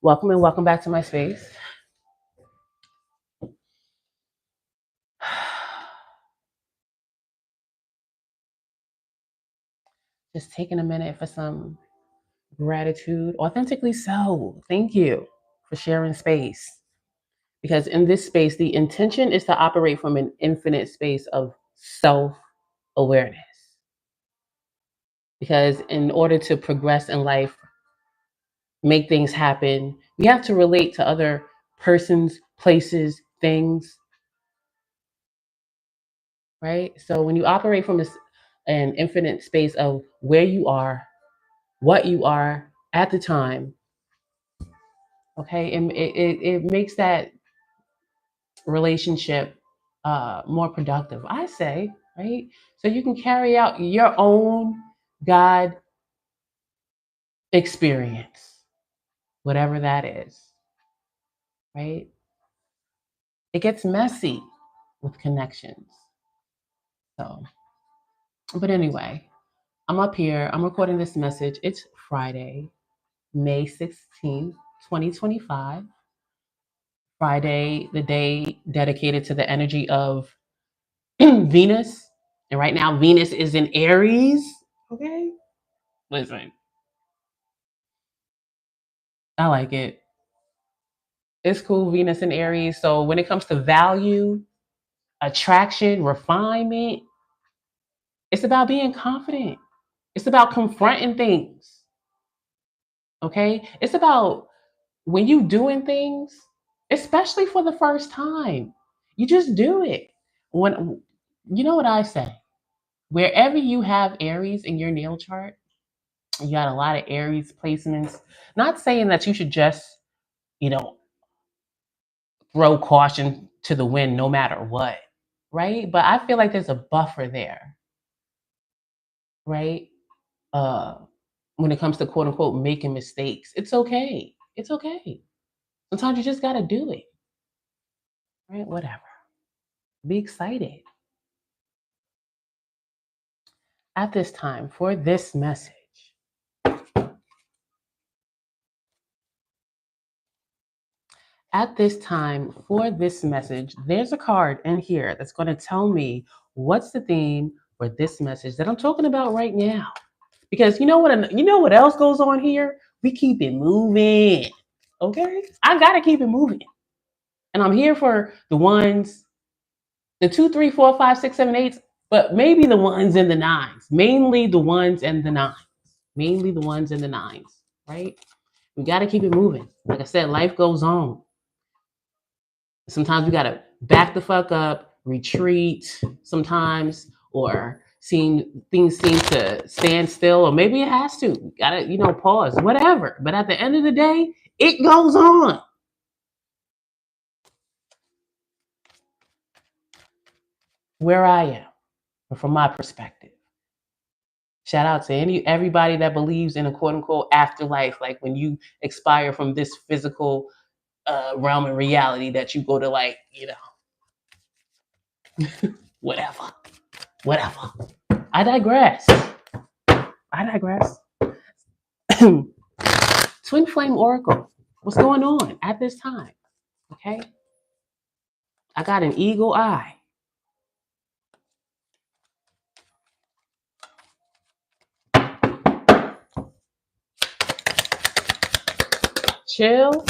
Welcome and welcome back to my space. Just taking a minute for some gratitude, authentically so. Thank you for sharing space. Because in this space, the intention is to operate from an infinite space of self awareness. Because in order to progress in life, make things happen, we have to relate to other persons, places, things, right? So when you operate from an infinite space of where you are, what you are at the time, okay, it makes that relationship more productive, I say, right? So you can carry out your own God experience, whatever that is, right? It gets messy with connections. So, but anyway, I'm up here, I'm recording this message. It's Friday, May 16th, 2025. Friday, the day dedicated to the energy of Venus. And right now, Venus is in Aries. Okay. Listen, I like it. It's cool, Venus in Aries. So when it comes to value, attraction, refinement, it's about being confident. It's about confronting things. Okay. It's about when you doing things, especially for the first time, you just do it. When you know what I say, wherever you have Aries in your natal chart, you got a lot of Aries placements. Not saying that you should just, you know, throw caution to the wind no matter what, right? But I feel like there's a buffer there, right? Uh, when it comes to quote unquote making mistakes, it's okay. It's okay. Sometimes you just got to do it, right? Whatever. Be excited at this time for this message. At this time for this message, there's a card in here that's going to tell me what's the theme for this message that I'm talking about right now. Because you know what else goes on here? We keep it moving. Okay? I gotta keep it moving. And I'm here for the ones, the two, three, four, five, six, seven, eights, but maybe the ones in the nines. Mainly the ones and the nines. Mainly the ones and the nines, right? We gotta keep it moving. Like I said, life goes on. Sometimes we gotta back the fuck up, retreat sometimes, or seem things seem to stand still, or maybe it has to. We gotta, pause, whatever. But at the end of the day, it goes on. Where I am, from my perspective. Shout out to everybody that believes in a quote unquote afterlife, like when you expire from this physical realm and reality that you go to, like, whatever. Whatever. I digress. I digress. Twin Flame Oracle. What's going on at this time? Okay. I got an eagle eye. Chill.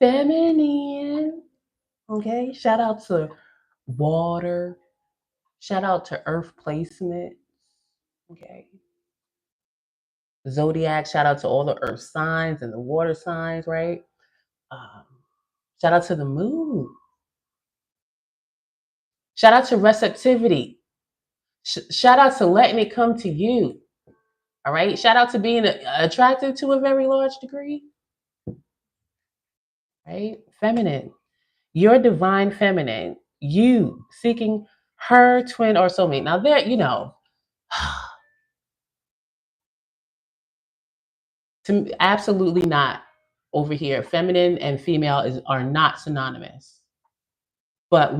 Feminine. Okay. Shout out to water. Shout out to earth placement. Okay. Zodiac. Shout out to all the earth signs and the water signs, right? Um, Shout out to the moon. Shout out to receptivity. Shout out to letting it come to you. All right. Shout out to being attracted to a very large degree. Right? Feminine. Your divine feminine. You seeking her twin or soulmate. Now, there, absolutely not over here. Feminine and female are not synonymous. But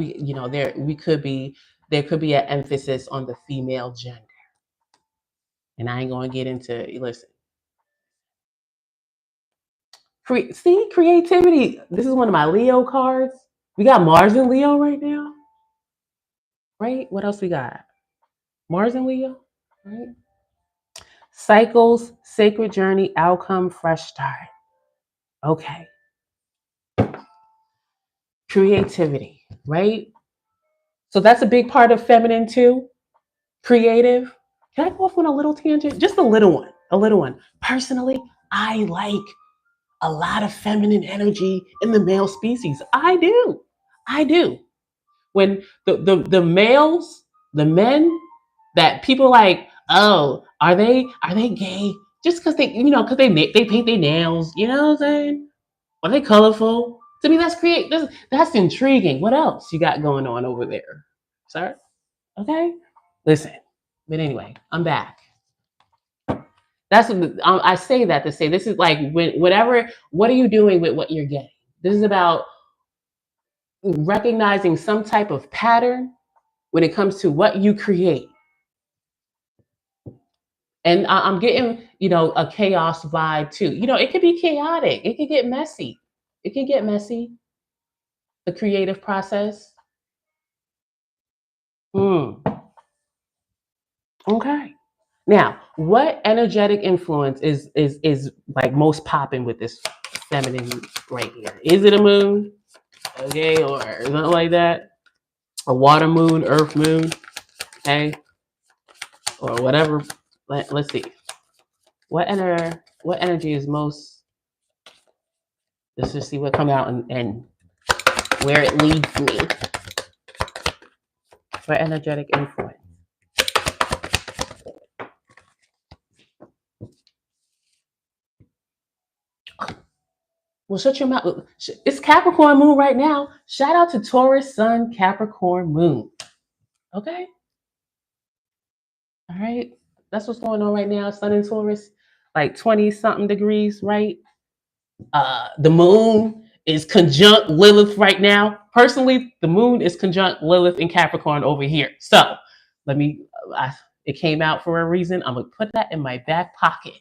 there could be an emphasis on the female gender. And I ain't gonna get into, listen. See, creativity. This is one of my Leo cards. We got Mars and Leo right now, right? What else we got? Mars and Leo, right? Cycles, sacred journey, outcome, fresh start. Okay. Creativity, right? So that's a big part of feminine too. Creative. Can I go off on a little tangent? Just a little one. A little one. Personally, I like a lot of feminine energy in the male species. I do. I do. When the males, the men that people like, oh, are they gay? Just because because they paint their nails, you know what I'm saying? Are they colorful? To me, that's intriguing. What else you got going on over there, sir? Okay, listen. But anyway, I'm back. That's what I say that to say this is like whatever. What are you doing with what you're getting? This is about recognizing some type of pattern when it comes to what you create. And I'm getting, a chaos vibe too. It could be chaotic. It could get messy. It can get messy. The creative process. Hmm. Okay. Now, what energetic influence is like most popping with this feminine right here? Is it a moon? Okay, or something like that? A water moon, earth moon, okay, or whatever. Let's see. What energy is most? Let's just see what come out and where it leads me. What energetic influence? Well, shut your mouth. It's Capricorn moon right now. Shout out to Taurus Sun, Capricorn moon. Okay. All right. That's what's going on right now. Sun and Taurus, like 20 something degrees, right? The moon is conjunct Lilith right now. Personally, the moon is conjunct Lilith in Capricorn over here. So let me, it came out for a reason. I'm going to put that in my back pocket.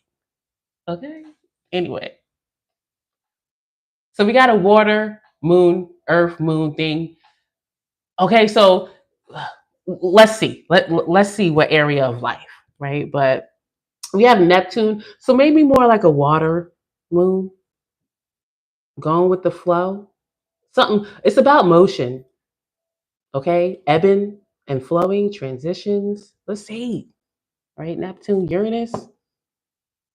Okay. Anyway, so we got a water, moon, earth, moon thing. Okay. So let's see. Let's see what area of life, right? But we have Neptune. So maybe more like a water moon, going with the flow. Something, it's about motion. Okay, ebbing and flowing transitions. Let's see, right? Neptune, Uranus.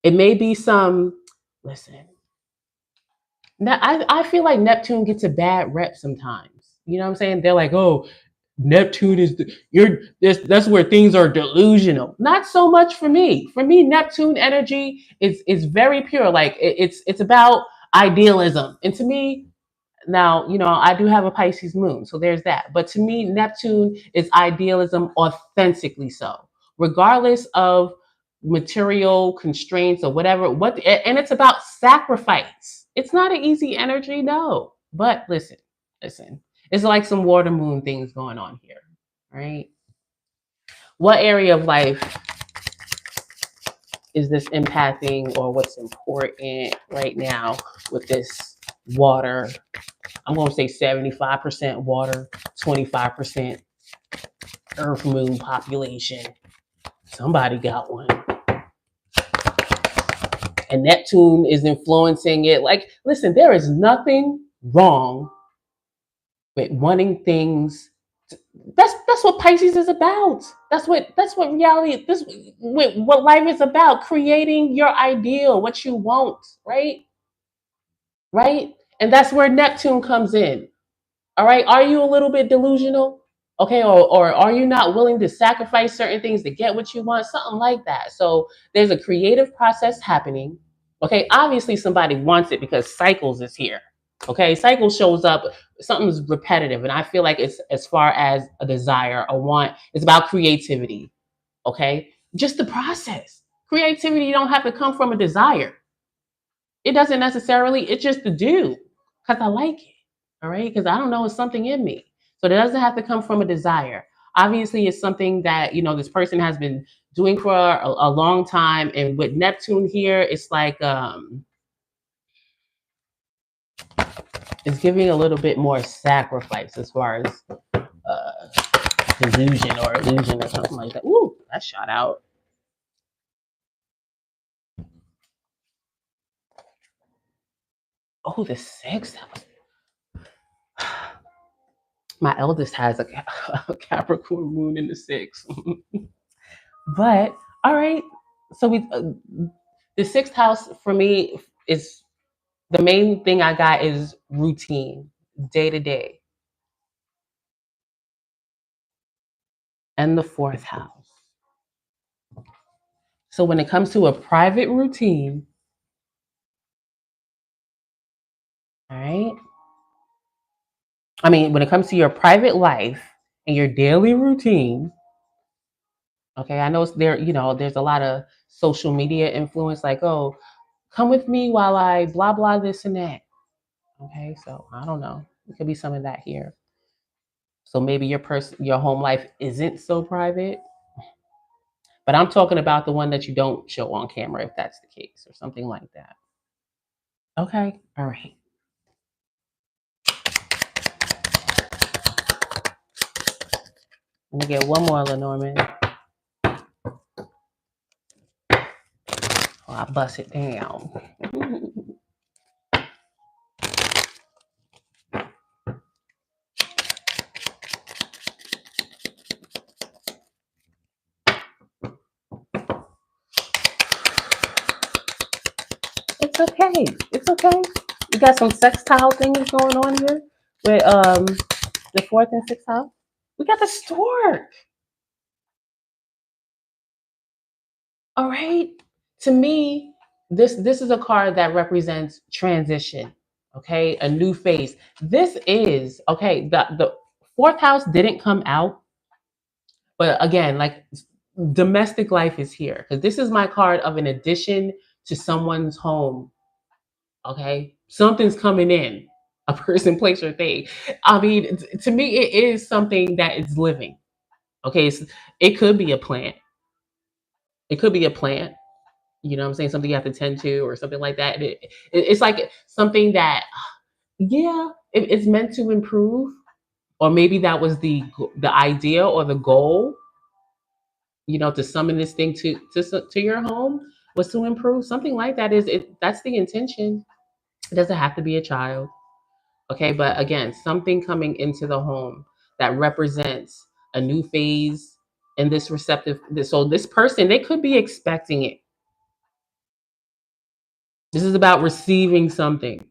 It may be some. Listen, now I feel like Neptune gets a bad rep sometimes. You know what I'm saying? They're like, oh, Neptune is that's where things are delusional. Not so much for me. For me, Neptune energy is very pure. Like it's about idealism, and to me, now, I do have a Pisces moon, so there's that. But to me, Neptune is idealism authentically so, regardless of material constraints or whatever. And it's about sacrifice. It's not an easy energy, no. But listen. It's like some water moon things going on here, right? What area of life is this impacting, or what's important right now with this water? I'm going to say 75% water, 25% earth moon population. Somebody got one. And Neptune is influencing it. Like, listen, there is nothing wrong with wanting things. That's what Pisces is about. That's what reality. What life is about. Creating your ideal, what you want, right? Right? And that's where Neptune comes in. All right. Are you a little bit delusional? Okay. Or are you not willing to sacrifice certain things to get what you want? Something like that. So there's a creative process happening. Okay. Obviously, somebody wants it because cycles is here. Okay. Cycle shows up, something's repetitive. And I feel like it's as far as a desire, a want, it's about creativity. Okay. Just the process. Creativity don't have to come from a desire. It doesn't necessarily, it's just the do because I like it. All right. Because I don't know, it's something in me. So it doesn't have to come from a desire. Obviously, it's something that, this person has been doing for a long time. And with Neptune here, it's like, It's giving a little bit more sacrifice as far as delusion or illusion or something like that. Ooh, that shot out. Oh, the six. My eldest has a Capricorn moon in the six. But all right, so the sixth house for me is the main thing I got is routine, day to day, and the fourth house. So when it comes to a private routine, all right, I mean, when it comes to your private life and your daily routine, okay, I know there, there's a lot of social media influence, like, oh, come with me while I blah blah this and that. Okay, so I don't know. It could be some of that here. So maybe your home life isn't so private, but I'm talking about the one that you don't show on camera, if that's the case, or something like that. Okay, all right. Let me get one more, Lenormand. Oh, I bust it down. It's okay. It's okay. We got some sextile things going on here with the fourth and sixth house. We got the stork. All right. To me, this is a card that represents transition. Okay, a new phase. This is okay. The fourth house didn't come out, but again, like domestic life is here because this is my card of an addition to someone's home. Okay, something's coming in. A person, place, or thing. I mean, to me, it is something that is living. Okay, it could be a plant. It could be a plant. You know what I'm saying? Something you have to tend to or something like that. It's like something that, yeah, it's meant to improve, or maybe that was the idea or the goal. To summon this thing to your home was to improve. Something like that is it. That's the intention. It doesn't have to be a child. Okay, but again, something coming into the home that represents a new phase in this receptive. So this person, they could be expecting it. This is about receiving something,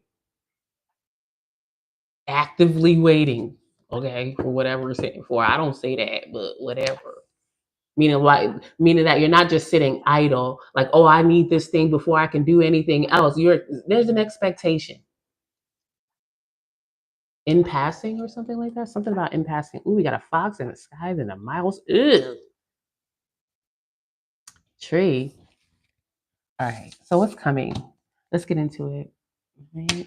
actively waiting, okay, for whatever it's saying for. I don't say that, but whatever. Meaning that you're not just sitting idle, like, oh, I need this thing before I can do anything else. There's an expectation. In passing or something like that. Something about in passing. Ooh, we got a fox and a sky and a mouse. Ew. Tree. All right. So what's coming? Let's get into it. Right.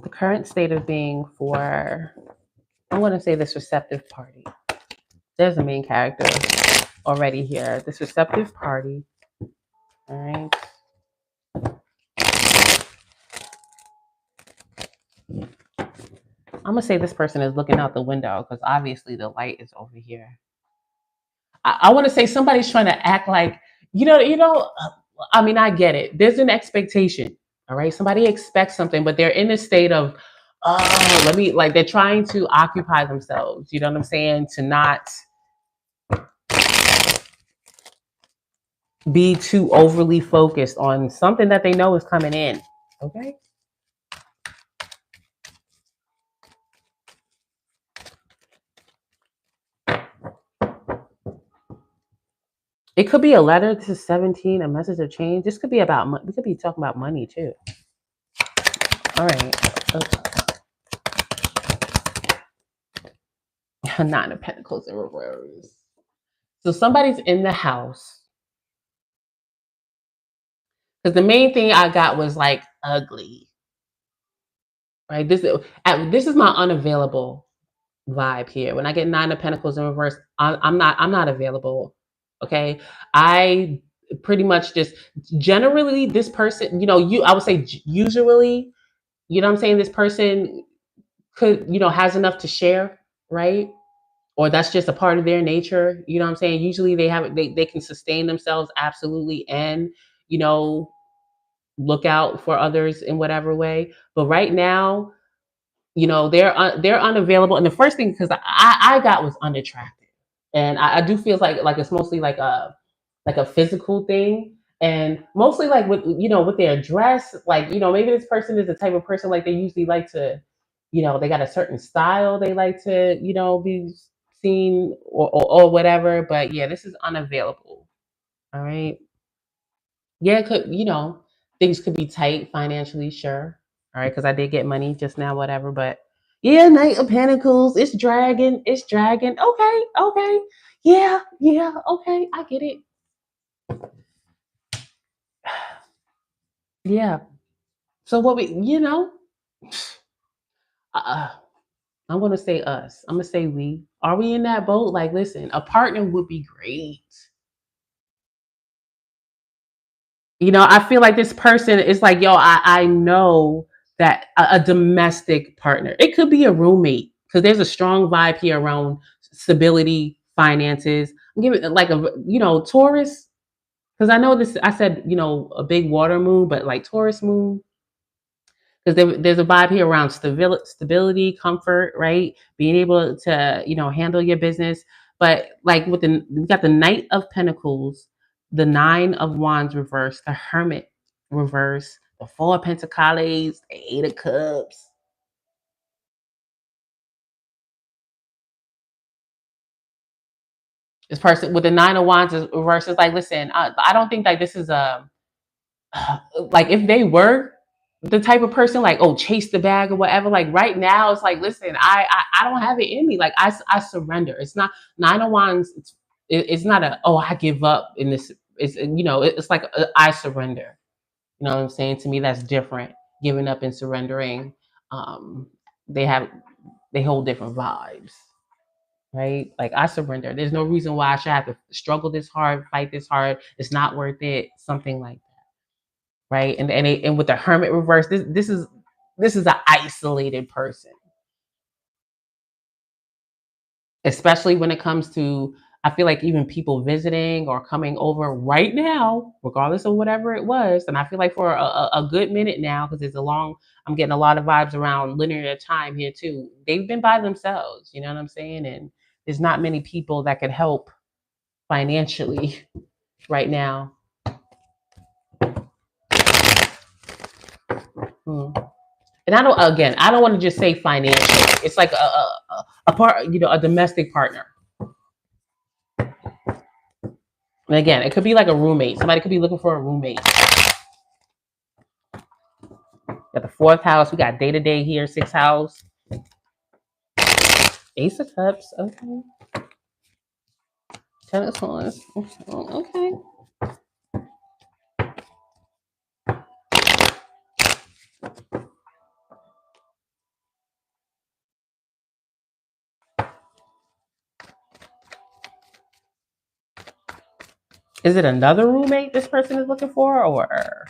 The current state of being for, I want to say, this receptive party. There's a main character already here. This receptive party. All right. I'm gonna say this person is looking out the window because obviously the light is over here. I want to say somebody's trying to act like, I mean, I get it. There's an expectation. All right. Somebody expects something, but they're in a state of, oh, like they're trying to occupy themselves. You know what I'm saying? To not be too overly focused on something that they know is coming in. Okay. It could be a letter to 17, a message of change. This could be about, we could be talking about money too. All right. Nine of Pentacles in reverse. So somebody's in the house. Because the main thing I got was like ugly. right? This is my unavailable vibe here. When I get Nine of Pentacles in reverse, I'm not available. Okay, I pretty much just generally this person, I would say usually, you know what I'm saying, this person could, has enough to share, right? Or that's just a part of their nature. You know what I'm saying? Usually they can sustain themselves absolutely, and you know look out for others in whatever way. But right now, they're unavailable. And the first thing, because I got was unattractive, and I do feel like it's mostly like a physical thing, and mostly like with their dress, like maybe this person is the type of person like they usually like to, they got a certain style they like to be seen, or whatever. But yeah, this is unavailable. All right. Yeah, it could, things could be tight financially, sure. All right, because I did get money just now, whatever. But yeah, Knight of Pentacles, it's dragging, it's dragging. Okay, okay. Yeah, yeah, okay, I get it. Yeah. So what uh, I'm gonna say us. I'm gonna say we. Are we in that boat? Like, listen, a partner would be great. I feel like this person is like, yo, I know that a domestic partner, it could be a roommate, because there's a strong vibe here around stability, finances. I'm giving it like Taurus, because I know this, I said, a big water moon, but like Taurus moon, because there's a vibe here around stability, comfort, right? Being able to, handle your business. But like we got the Knight of Pentacles, the Nine of Wands reverse, the Hermit reverse, the Four of Pentacles, the Eight of Cups. This person with the Nine of Wands is reverse is like, listen, I don't think like this is a like, if they were the type of person like, oh, chase the bag or whatever, like right now it's like, listen, I don't have it in me, like I surrender. It's not Nine of Wands. It's not a, oh, I give up in this. It's like I surrender. You know what I'm saying? To me, that's different. Giving up and surrendering, um they have they hold different vibes, right? Like, I surrender. There's no reason why I should have to struggle this hard, fight this hard. It's not worth it. Something like, right? And with the Hermit reverse, this is an isolated person, especially when it comes to, I feel like, even people visiting or coming over right now, regardless of whatever it was. And I feel like for a good minute now, because I'm getting a lot of vibes around linear time here too. They've been by themselves, you know what I'm saying? And there's not many people that could help financially right now. Hmm. And I don't want to just say financial. It's like a part, a domestic partner. And again, it could be like a roommate. Somebody could be looking for a roommate. Got the fourth house. We got day to day here. Sixth house. Ace of Cups. Okay. Ten of Swords. Okay. Is it another roommate this person is looking for, or?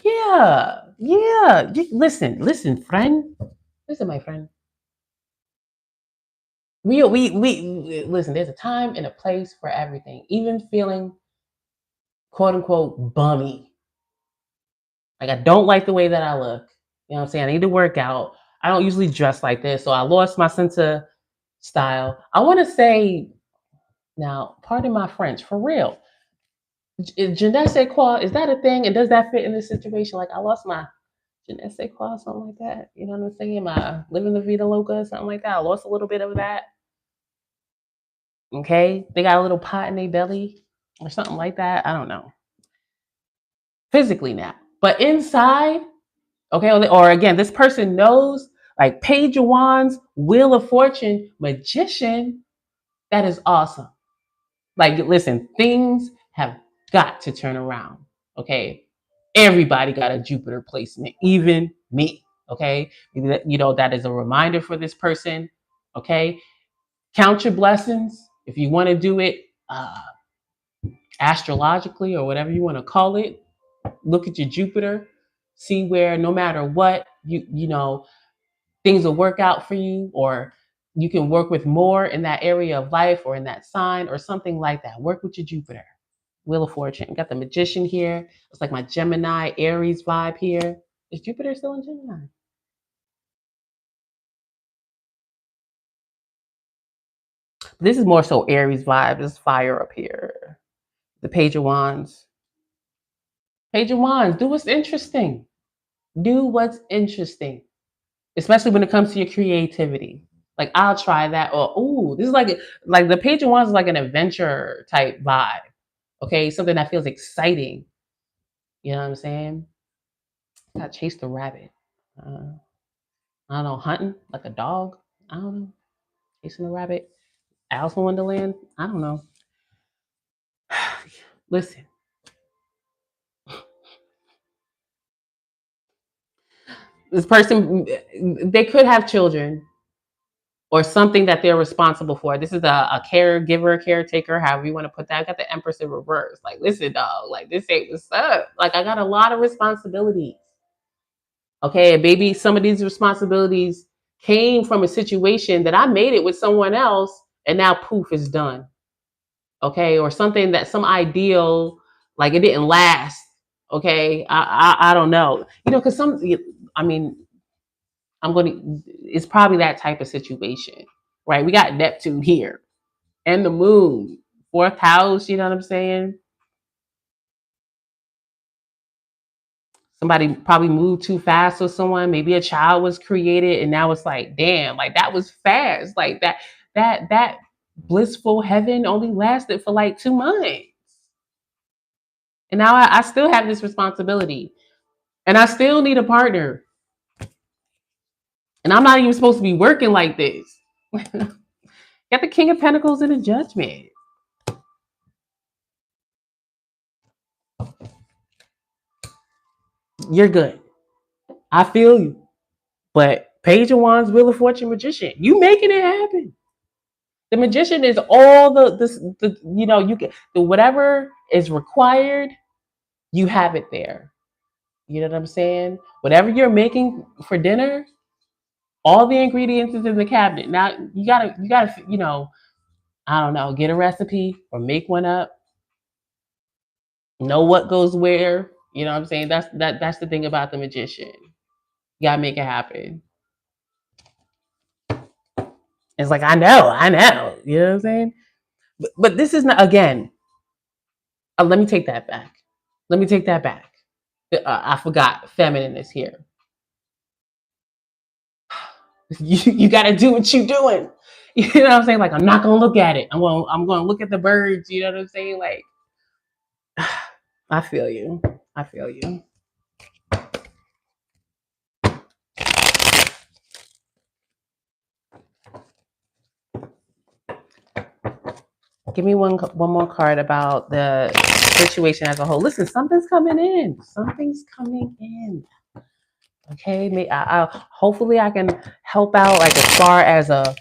Yeah, yeah. Listen, friend. Listen, my friend. We listen. There's a time and a place for everything. Even feeling quote unquote bummy. Like, I don't like the way that I look. You know what I'm saying? I need to work out. I don't usually dress like this, so I lost my sense of style. I want to say now, pardon my French, for real. Je ne sais quoi, is that a thing? And does that fit in this situation? Like, I lost my je ne sais quoi, something like that. You know what I'm saying? My living the vida loca, something like that. I lost a little bit of that. Okay, they got a little pot in their belly or something like that. I don't know. Physically now, but inside, okay, or again, this person knows. Like Page of Wands, Wheel of Fortune, Magician. That is awesome. Like, listen, things have got to turn around. Okay. Everybody got a Jupiter placement, even me. Okay. That is a reminder for this person. Okay. Count your blessings. If you want to do it astrologically or whatever you want to call it, look at your Jupiter, see where no matter what, things will work out for you, or you can work with more in that area of life or in that sign or something like that. Work with your Jupiter. Wheel of Fortune. Got the Magician here. It's like my Gemini, Aries vibe here. Is Jupiter still in Gemini? This is more so Aries vibe. This is fire up here. The Page of Wands. Page of Wands. Do what's interesting. Do what's interesting, especially when it comes to your creativity. Like, I'll try that. Or, ooh, this is like the Page of Wands is like an adventure type vibe. Okay, something that feels exciting. You know what I'm saying? Gotta chase the rabbit. I don't know, hunting like a dog. I don't know, chasing a rabbit. Alice in Wonderland. I don't know. Listen, this person, they could have children or something that they're responsible for. This is a caregiver, caretaker, however you want to put that. I got the Empress in reverse. Like, listen, dog, like, this ain't what's up. Like, I got a lot of responsibilities. Okay, and maybe some of these responsibilities came from a situation that I made it with someone else, and now poof, is done. Okay, or something that some ideal, like, it didn't last. Okay, I don't know, because I mean, it's probably that type of situation, right? We got Neptune here and the moon, fourth house, you know what I'm saying? Somebody probably moved too fast with someone. Maybe a child was created and now it's like, damn, like that was fast. Like that blissful heaven only lasted for like 2 months. And now I still have this responsibility. And I still need a partner. And I'm not even supposed to be working like this. Got the King of Pentacles and the Judgment. You're good. I feel you. But Page of Wands, Wheel of Fortune, Magician, you making it happen. The Magician is all you get the whatever is required, you have it there. You know what I'm saying? Whatever you're making for dinner, all the ingredients is in the cabinet. Now you gotta, I don't know, get a recipe or make one up. Know what goes where. You know what I'm saying? That's the thing about the Magician. You gotta make it happen. It's like, I know. You know what I'm saying? But this is not, again, let me take that back. I forgot feminine is here. You got to do what you're doing. You know what I'm saying? Like, I'm not going to look at it. I'm going to look at the birds. You know what I'm saying? Like, I feel you. Give me one more card about the situation as a whole. Listen, something's coming in. Okay, hopefully I can help out, like, as far as a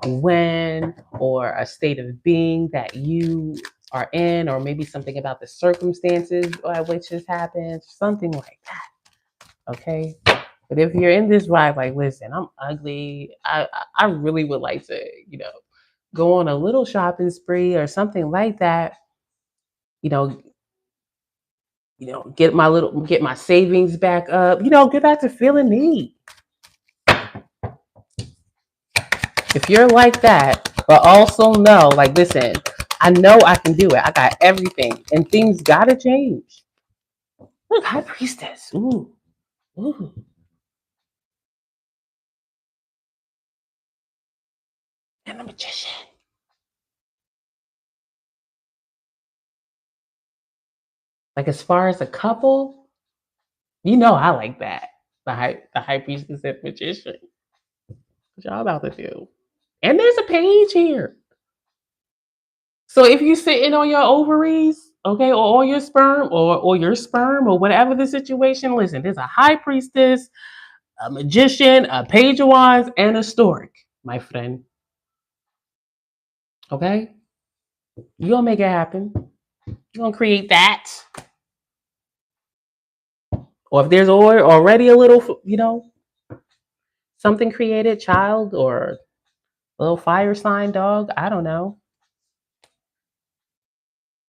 when or a state of being that you are in, or maybe something about the circumstances which has happened, something like that. Okay, but if you're in this vibe, like, listen, I'm ugly. I really would like to go on a little shopping spree or something like that. You know, get my savings back up. Get back to feeling me. If you're like that, but also know, like, listen, I know I can do it. I got everything, and things gotta change. Look, High Priestess. Ooh. And the Magician. Like, as far as a couple, I like that. The high priestess and magician. What y'all about to do? And there's a page here. So if you're sitting on your ovaries, okay, or all your sperm, or your sperm, or whatever the situation, listen, there's a high priestess, a magician, a page of wands, and a stork, my friend. Okay? You're gonna make it happen. You're gonna create that. Or if there's already a little, something created, child, or a little fire sign dog, I don't know.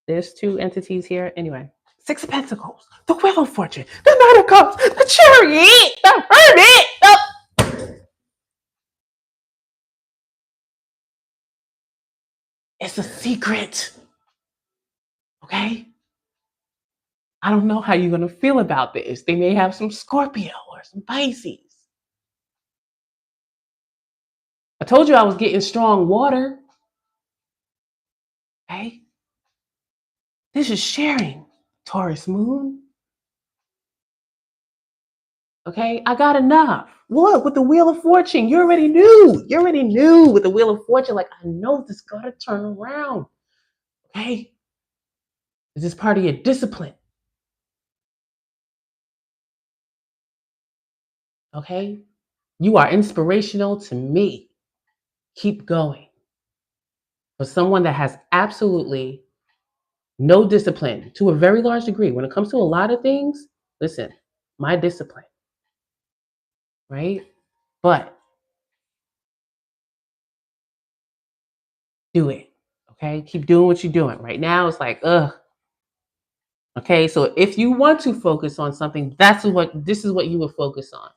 There's two entities here. Anyway, Six of Pentacles, the Wheel of Fortune, the Knight of Cups, the Chariot, the Hermit. It's a secret. Okay? I don't know how you're going to feel about this. They may have some Scorpio or some Pisces. I told you I was getting strong water. Okay? This is sharing. Taurus moon. Okay? I got enough. Look, with the Wheel of Fortune, you already knew. You already knew with the Wheel of Fortune, like, I know this got to turn around. Okay? This is part of your discipline. Okay? You are inspirational to me. Keep going. For someone that has absolutely no discipline to a very large degree, when it comes to a lot of things, listen, my discipline, right? But do it. Okay? Keep doing what you're doing. Right now, it's like, ugh. Okay, so if you want to focus on something, this is what you would focus on.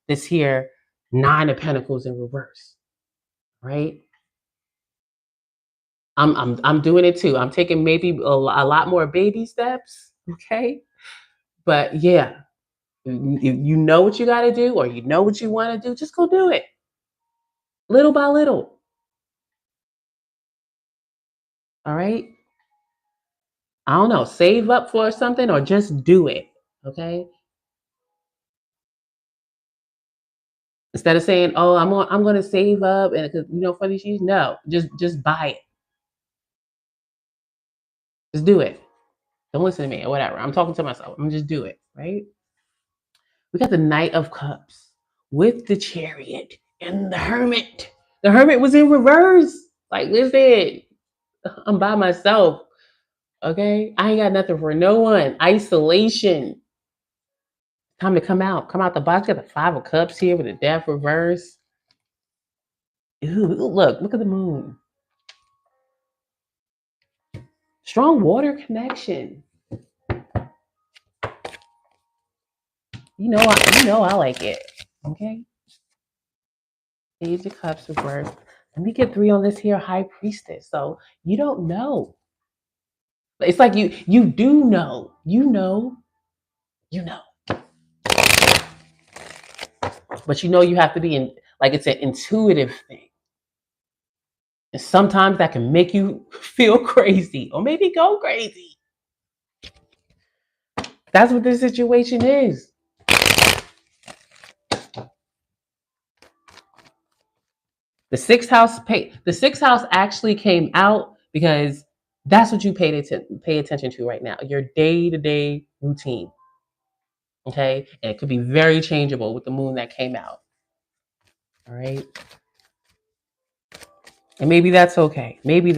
This here, Nine of Pentacles in reverse, right? I'm doing it too. I'm taking maybe a lot more baby steps, okay? But yeah, you know what you got to do, or you know what you want to do, just go do it, little by little. All right. I don't know, save up for something or just do it, okay? Instead of saying, "Oh, I'm going to save up and for these shoes," no, just buy it. Just do it. Don't listen to me or whatever. I'm talking to myself. I'm just do it, right? We got the Knight of Cups with the Chariot and the Hermit. The Hermit was in reverse. Like, listen, I'm by myself. Okay? I ain't got nothing for no one. Isolation. Time to come out. Come out the box. Got the Five of Cups here with the Death reverse. Ooh, look at the moon. Strong water connection. I like it. Okay. Page of Cups reverse. Let me get 3 on this here High Priestess. So you don't know. It's like you do know. You know. But you have to be in, like, it's an intuitive thing. And sometimes that can make you feel crazy or maybe go crazy. That's what this situation is. The sixth house actually came out because that's what you pay attention to right now. Your day-to-day routine. Okay? And it could be very changeable with the moon that came out. All right? And maybe that's okay. Maybe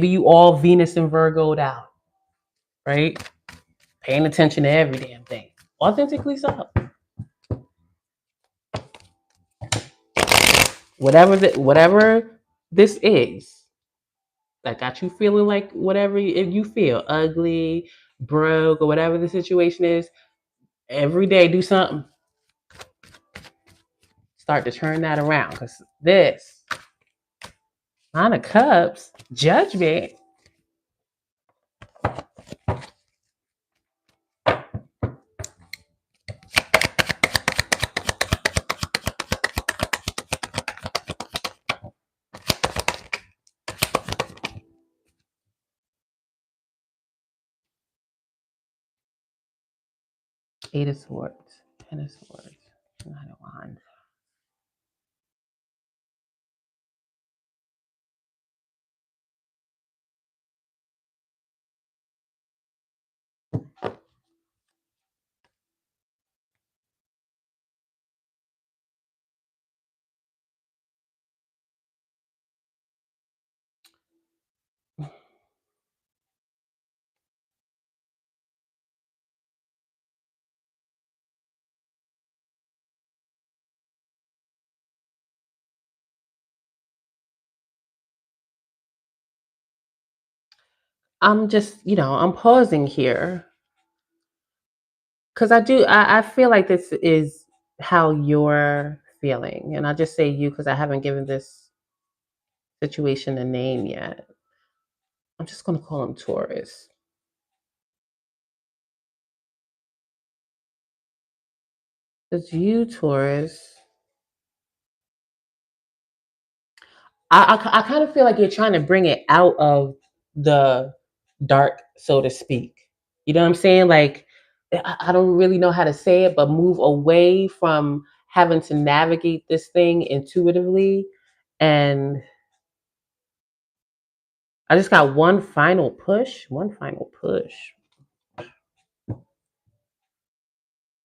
you all Venus and Virgo'd out. Right? Paying attention to every damn thing. Authentically so. Whatever this is that got you feeling like whatever you feel, ugly, broke, or whatever the situation is, every day do something. Start to turn that around, because this Nine of Cups, Judgment. Eight of Swords, Ten of Swords, Nine of Wands. I'm just, I'm pausing here because I feel like this is how you're feeling. And I just say you because I haven't given this situation a name yet. I'm just going to call him Taurus. It's you, Taurus. I kind of feel like you're trying to bring it out of the dark, so to speak. You know what I'm saying? Like, I don't really know how to say it, but move away from having to navigate this thing intuitively. And I just got one final push. One final push.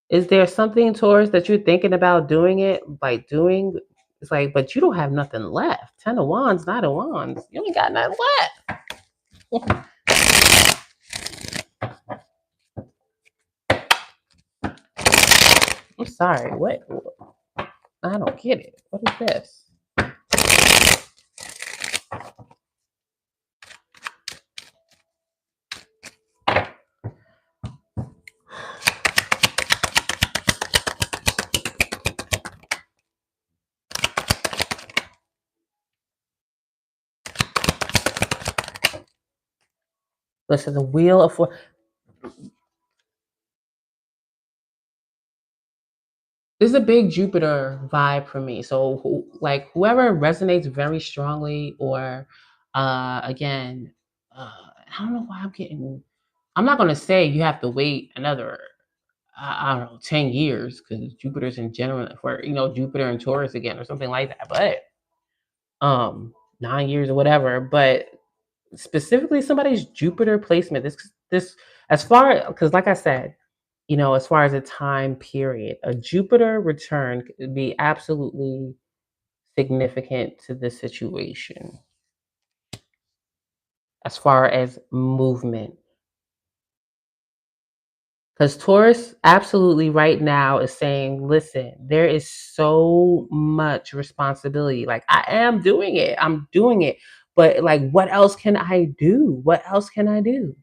Is there something, Taurus, that you're thinking about doing it, like doing? It's like, but you don't have nothing left. Ten of Wands, Nine of Wands. You ain't got nothing left. I'm sorry. What? I don't get it. What is this? Listen, the Wheel of Fortune. This is a big Jupiter vibe for me. So, whoever resonates very strongly, or again, I don't know why I'm getting. I'm not gonna say you have to wait another, I don't know, 10 years because Jupiter's in general for Jupiter and Taurus again or something like that. But 9 years or whatever. But specifically, somebody's Jupiter placement. This as far because, like I said, as far as a time period, a Jupiter return could be absolutely significant to the situation as far as movement. Because Taurus absolutely right now is saying, listen, there is so much responsibility. Like, I am doing it, I'm doing it. But, like, what else can I do? What else can I do?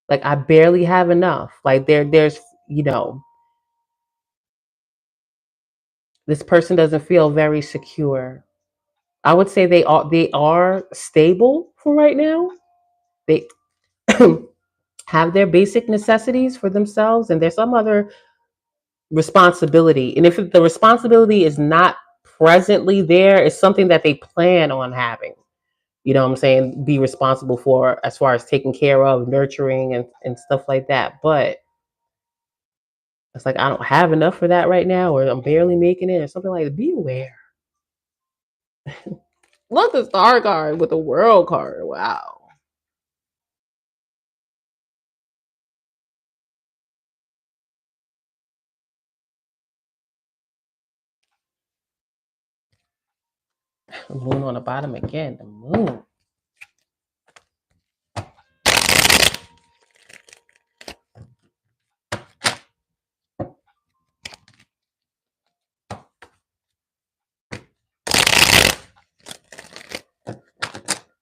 Like, I barely have enough. Like, there's, this person doesn't feel very secure. I would say they are stable for right now. They have their basic necessities for themselves, and there's some other responsibility. And if the responsibility is not presently there, it's something that they plan on having. You know what I'm saying? Be responsible for as far as taking care of, nurturing, and stuff like that. But it's like I don't have enough for that right now, or I'm barely making it, or something like that. Be aware. Look, the star card with the world card. Wow. The moon on the bottom again. The moon.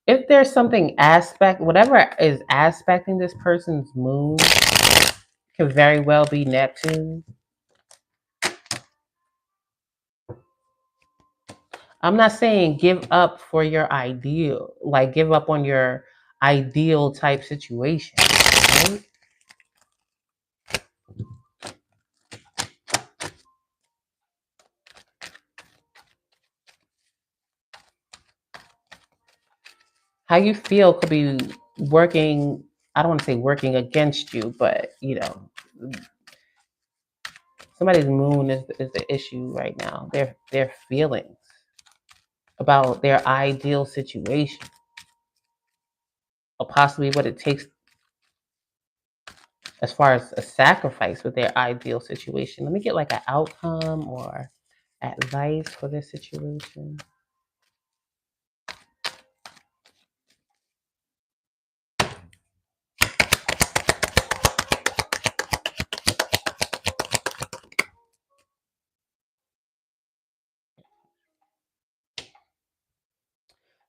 If there's something whatever is aspecting this person's moon, can very well be Neptune. I'm not saying give up for your ideal, like give up on your ideal type situation, right? How you feel could be working I don't want to say working against you, but somebody's moon is the issue right now. Their feelings about their ideal situation, or possibly what it takes as far as a sacrifice with their ideal situation. Let me get like an outcome or advice for this situation.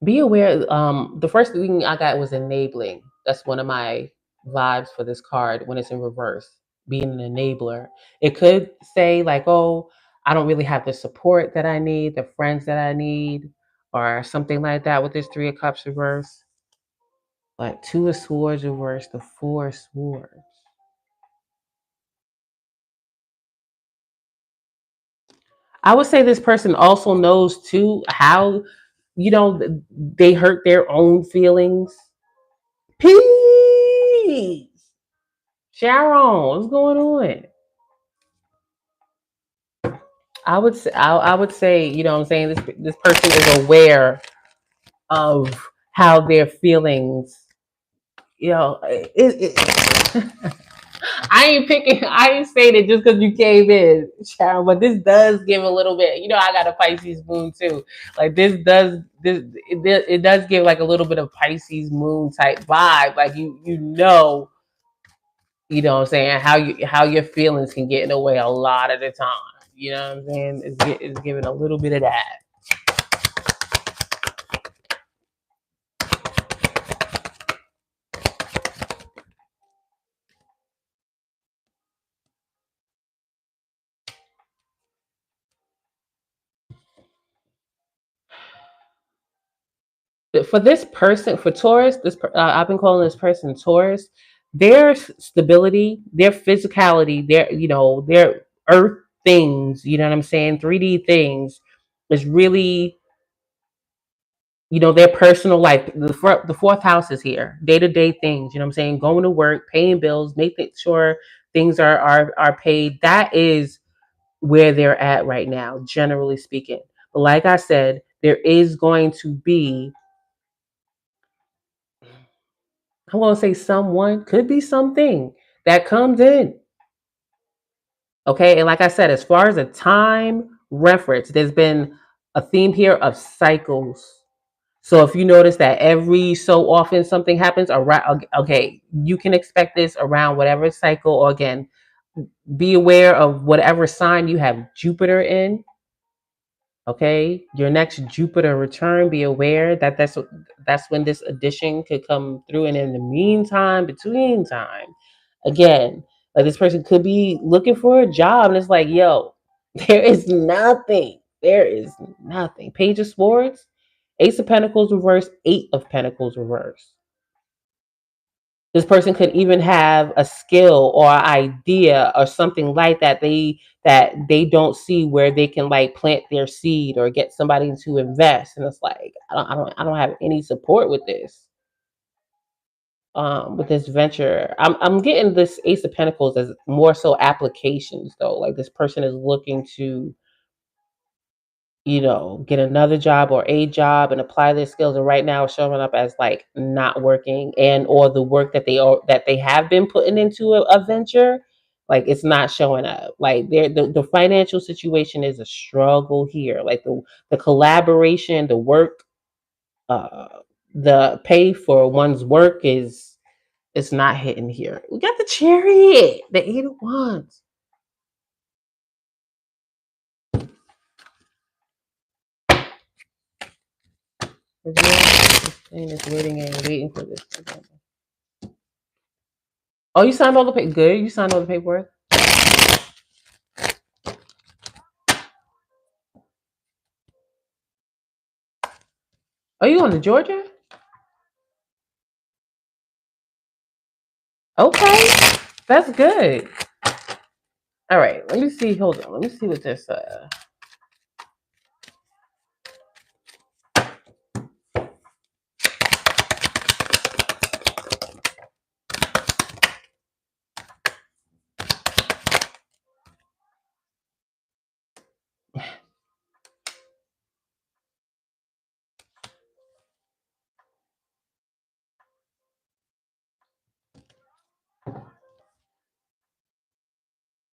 Be aware. The first thing I got was enabling. That's one of my vibes for this card when it's in reverse. Being an enabler. It could say like, "Oh, I don't really have the support that I need, the friends that I need," or something like that with this Three of Cups reverse. But Two of Swords reverse, the Four of Swords. I would say this person also knows too how they hurt their own feelings. Peace. Sharon, what's going on? I would say, what I'm saying, this person is aware of how their feelings, I ain't saying it just because you came in, Sharon, but this does give a little bit, I got a Pisces moon too. Like it does give like a little bit of Pisces moon type vibe. Like what I'm saying, how your feelings can get in the way a lot of the time. You know what I'm saying? It's giving a little bit of that. For this person, for Taurus, I've been calling this person Taurus. Their stability, their physicality, their earth things. You know what I'm saying? 3D things is really, their personal life. The fourth house is here. Day to day things. You know what I'm saying? Going to work, paying bills, making sure things are paid. That is where they're at right now, generally speaking. But like I said, there is going to be, I want to say someone, could be something that comes in. Okay. And like I said, as far as a time reference, there's been a theme here of cycles. So if you notice that every so often something happens around, okay, you can expect this around whatever cycle, or again, be aware of whatever sign you have Jupiter in. Okay, your next Jupiter return, be aware that that's when this addition could come through. And in the meantime, between time, again, like this person could be looking for a job, and it's like, yo, there is nothing. There is nothing. Page of Swords, Ace of Pentacles reverse, Eight of Pentacles reverse. This person could even have a skill or idea or something like that they don't see where they can like plant their seed or get somebody to invest. And it's like, I don't have any support with this. With this venture, I'm getting this Ace of Pentacles as more so applications though. Like this person is looking to get another job or a job and apply their skills. And right now it's showing up as like not working, and or the work that they have been putting into a venture, like it's not showing up. Like the financial situation is a struggle here. Like the collaboration, the work, uh, the pay for one's work it's not hitting here. We got the Chariot, the Eight of Wands. Is waiting and waiting for this. Oh, you signed all the paper. Good. You signed all the paperwork. Are you going to Georgia? Okay, that's good. All right, let me see. Hold on. Let me see what this.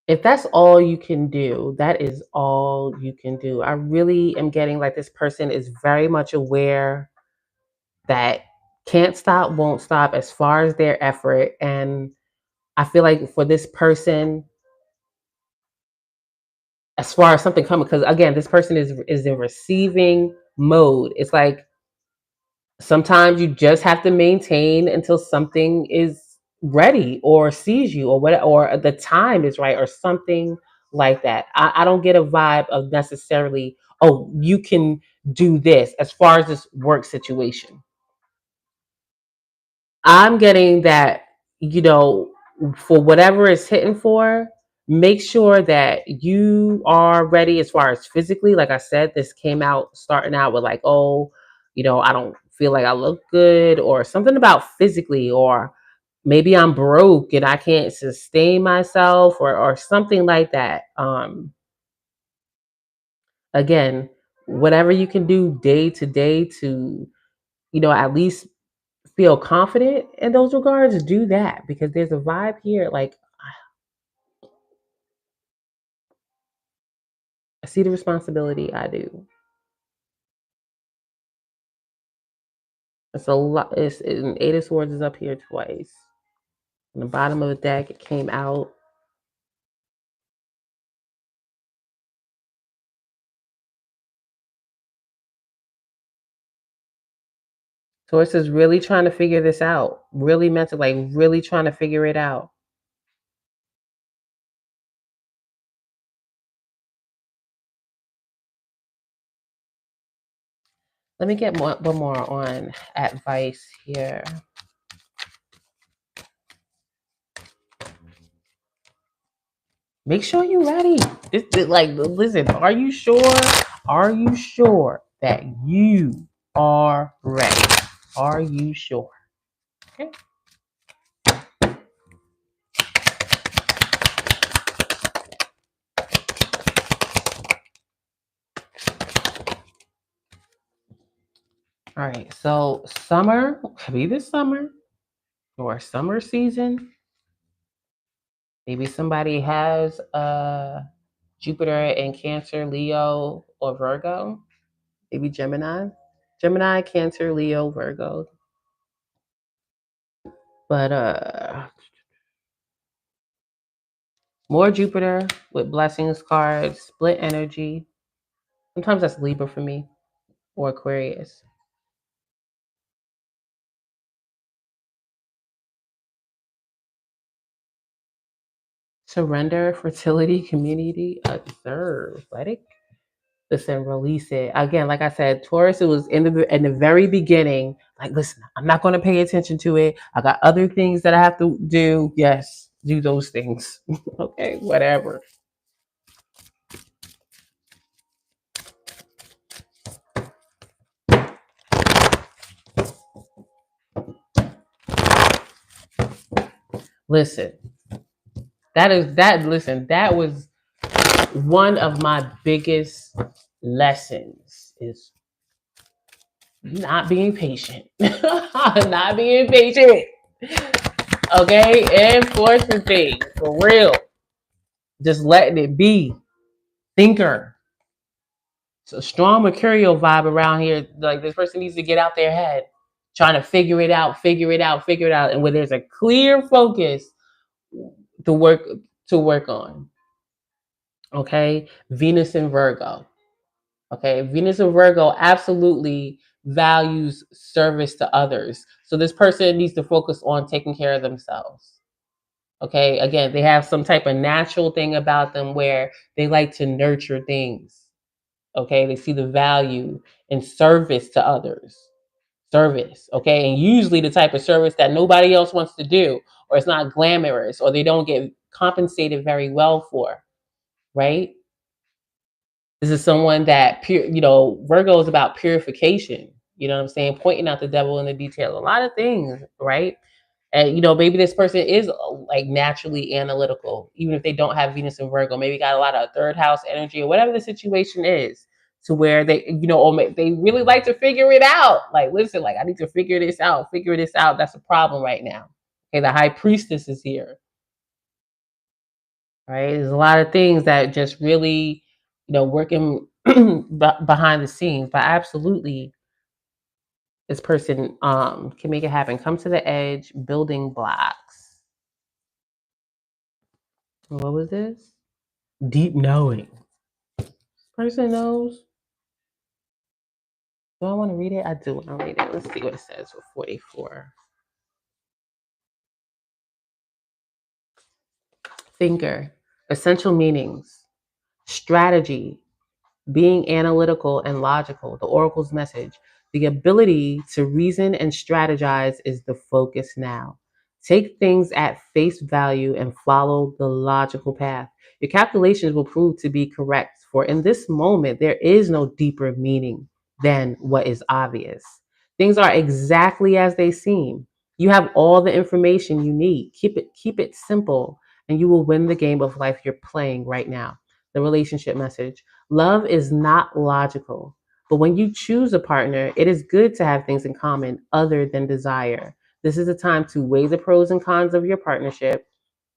If that's all you can do, that is all you can do. I really am getting like this person is very much aware that can't stop, won't stop as far as their effort. And I feel like for this person, as far as something coming, because again, this person is in receiving mode. It's like sometimes you just have to maintain until something is ready or sees you or what or the time is right or something like that. I don't get a vibe of necessarily, oh, you can do this as far as this work situation. I'm getting that, you know, for whatever it's hitting for, make sure that you are ready as far as physically. Like I said, this came out starting out with like, oh, I don't feel like I look good, or something about physically, or maybe I'm broke and I can't sustain myself, or something like that. Again, whatever you can do day to day to, at least feel confident in those regards, do that, because there's a vibe here. Like, I see the responsibility. I do. It's a lot. It's an Eight of Swords is up here twice. On the bottom of the deck, it came out. Taurus is really trying to figure this out. Really meant to, like, really trying to figure it out. Let me get one more on advice here. Make sure you're ready. Like, listen, are you sure? Are you sure that you are ready? Are you sure? Okay. All right. So summer, could be this summer or summer season. Maybe somebody has Jupiter in Cancer, Leo, or Virgo. Maybe Gemini. Gemini, Cancer, Leo, Virgo. But more Jupiter with blessings cards, split energy. Sometimes that's Libra for me, or Aquarius. Surrender, fertility, community, observe, let it. Listen, release it. Again, like I said, Taurus, it was in the very beginning. Like, listen, I'm not going to pay attention to it. I got other things that I have to do. Yes, do those things. Okay, whatever. Listen, listen, that was one of my biggest lessons is not being patient. Not being patient. Okay, enforcing things for real. Just letting it be. Thinker. So strong mercurial vibe around here. Like, this person needs to get out their head, trying to figure it out, figure it out, figure it out. And when there's a clear focus to work on. Okay. Venus and Virgo. Okay. Venus and Virgo absolutely values service to others. So this person needs to focus on taking care of themselves. Okay. Again, they have some type of natural thing about them where they like to nurture things. Okay. They see the value in service to others. Service. Okay. And usually the type of service that nobody else wants to do, or it's not glamorous, or they don't get compensated very well for. Right. This is someone that Virgo is about purification. You know what I'm saying? Pointing out the devil in the detail. A lot of things, right? And maybe this person is like naturally analytical, even if they don't have Venus and Virgo. Maybe got a lot of third house energy or whatever the situation is, to where they, they really like to figure it out. Like, listen, like, I need to figure this out. Figure this out. That's a problem right now. Okay, the High Priestess is here. right? There's a lot of things that just really, working behind the scenes, but absolutely this person can make it happen. Come to the edge, building blocks. What was this? Deep knowing. This person knows. Do I want to read it? I do want to read it. Let's see what it says for 44. Thinker, essential meanings, strategy, being analytical and logical, the oracle's message. The ability to reason and strategize is the focus now. Take things at face value and follow the logical path. Your calculations will prove to be correct, for in this moment, there is no deeper meaning than what is obvious. Things are exactly as they seem. You have all the information you need. Keep it simple, and you will win the game of life you're playing right now. The relationship message. Love is not logical, but when you choose a partner, it is good to have things in common other than desire. This is a time to weigh the pros and cons of your partnership.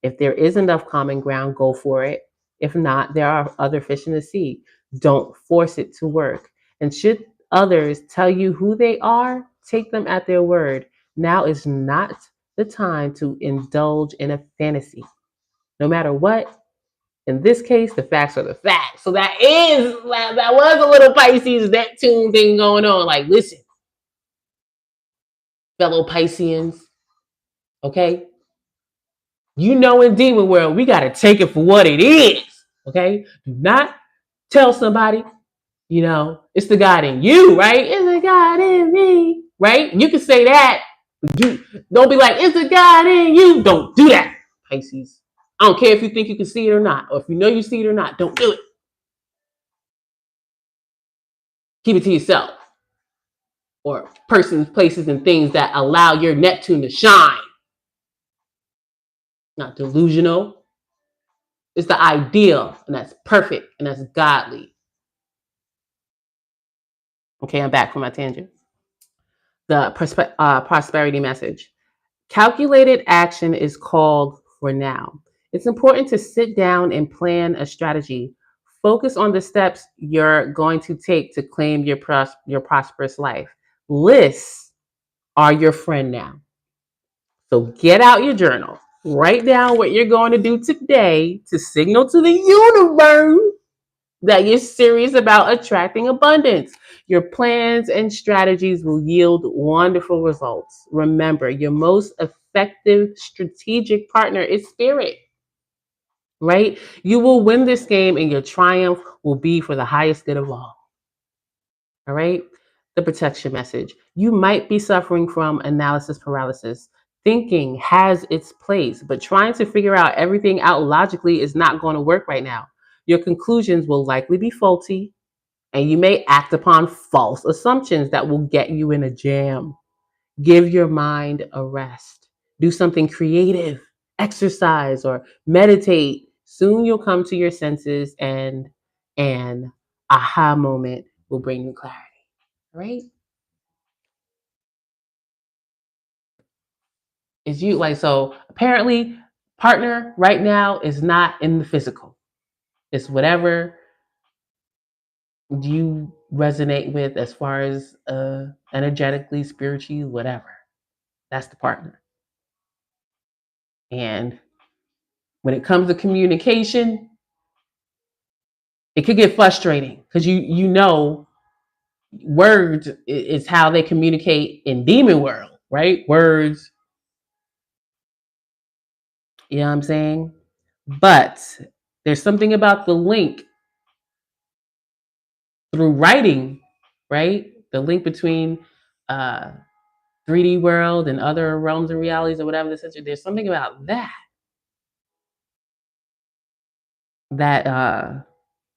If there is enough common ground, go for it. If not, there are other fish in the sea. Don't force it to work. And should others tell you who they are, take them at their word. Now is not the time to indulge in a fantasy. No matter what, in this case, the facts are the facts. So that was a little Pisces Neptune thing going on. Like, listen, fellow Pisceans, okay? You know, in demon world, we gotta take it for what it is. Okay? Do not tell somebody, it's the God in you, right? It's the God in me, right? You can say that. Don't be like, it's the God in you. Don't do that, Pisces. I don't care if you think you can see it or not, or if you know you see it or not. Don't do it. Keep it to yourself. Or persons, places, and things that allow your Neptune to shine. Not delusional. It's the ideal, and that's perfect, and that's godly. Okay, I'm back from my tangent. The prosperity message. Calculated action is called for now. It's important to sit down and plan a strategy. Focus on the steps you're going to take to claim your prosperous life. Lists are your friend now. So get out your journal. Write down what you're going to do today to signal to the universe that you're serious about attracting abundance. Your plans and strategies will yield wonderful results. Remember, your most effective strategic partner is spirit, right? You will win this game and your triumph will be for the highest good of all. All right? The protection message. You might be suffering from analysis paralysis. Thinking has its place, but trying to figure out everything out logically is not going to work right now. Your conclusions will likely be faulty, and you may act upon false assumptions that will get you in a jam. Give your mind a rest. Do something creative, exercise, or meditate. Soon you'll come to your senses, and an aha moment will bring you clarity. Right? Is you like so apparently partner right now is not in the physical. It's whatever you resonate with as far as energetically, spiritually, whatever. That's the partner. And when it comes to communication, it could get frustrating because you know words is how they communicate in demon world, right? Words, you know what I'm saying? But there's something about the link through writing, right? The link between uh 3D world and other realms and realities or whatever the sense. There's something about that